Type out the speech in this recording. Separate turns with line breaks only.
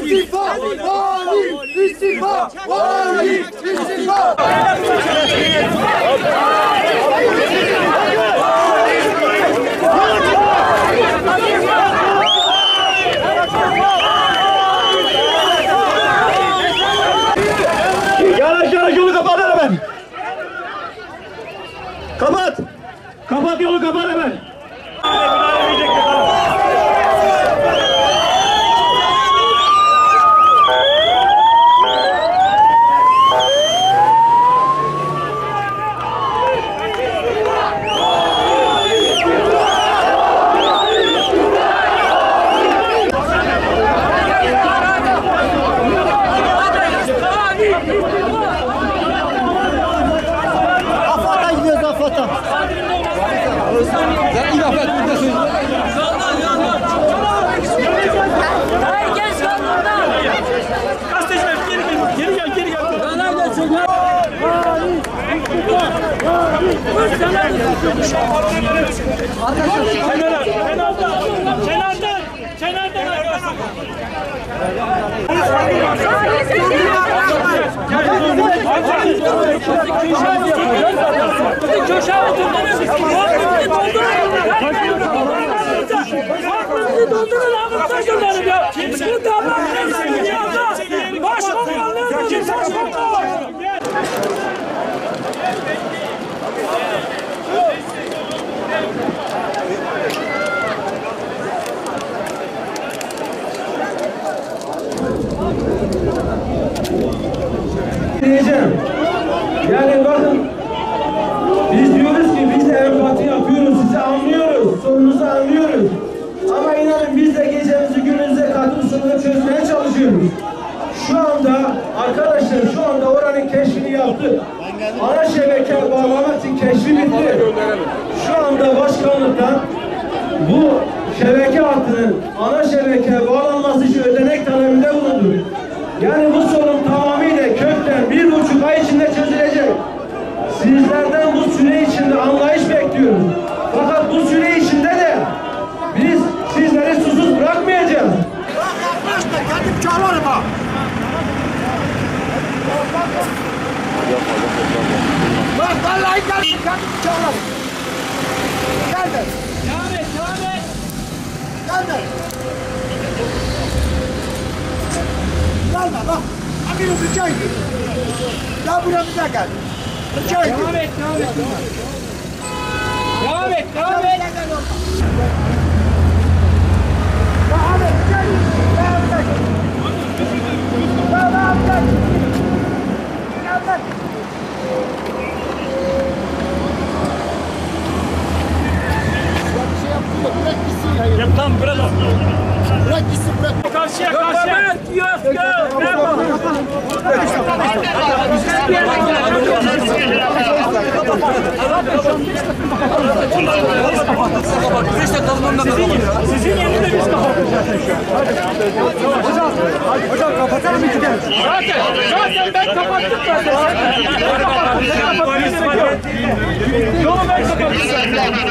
İstifa! Vali! İstifa! Vali! İstifa!
Yanaş yolu kapat hemen. Kapat. Kapat yolu kapat hemen.
Afat'a gidiyoruz Afat'a.
Sen ilafet burada söz.
Herkes yolunda.
Gazeteciler geri gel.
Nerede çocuk?
Köşeye oturdunuz. Hakkınızı doldurun abi. Gönderin ya. Bu devlet dünyada başbakanlığı başbakan.
Diyeceğim. Yani bakın biz diyoruz ki biz de empati yapıyoruz, sizi anlıyoruz, sorunuzu anlıyoruz. Ama inanın biz de gecemizi günümüze katıp sorunu çözmeye çalışıyoruz. Şu anda arkadaşlar oranın keşfini yaptık. Ana şebeke bağlamak için keşfi bitti. Şu anda başkanlıktan bu şebeke hattının ana şebekeye bağlanması için ödenek talebinde bulundu. Yani bu sorun tamamıyla kökten 1,5 ay içinde çözülecek. Sizlerden bu süre içinde anlayış bekliyoruz. Fakat bu süre içinde de biz sizleri susuz bırakmayacağız.
Katip çağırırım ha. Bak vallahi katip çağırırım. Gel de.
Devam et.
Gel de. Gelme bak. Amin rica ediyorum. Gel buraya bize gel. Rica ediyorum.
Devam et.
Tamam bırak.
Bırak gitsin bırak.
Karşıya.
Sizin yerinde biz kapatacağız.
Hocam kapatalım iki kere.
Zaten ben kapattım zaten. Yolu ben kapattım.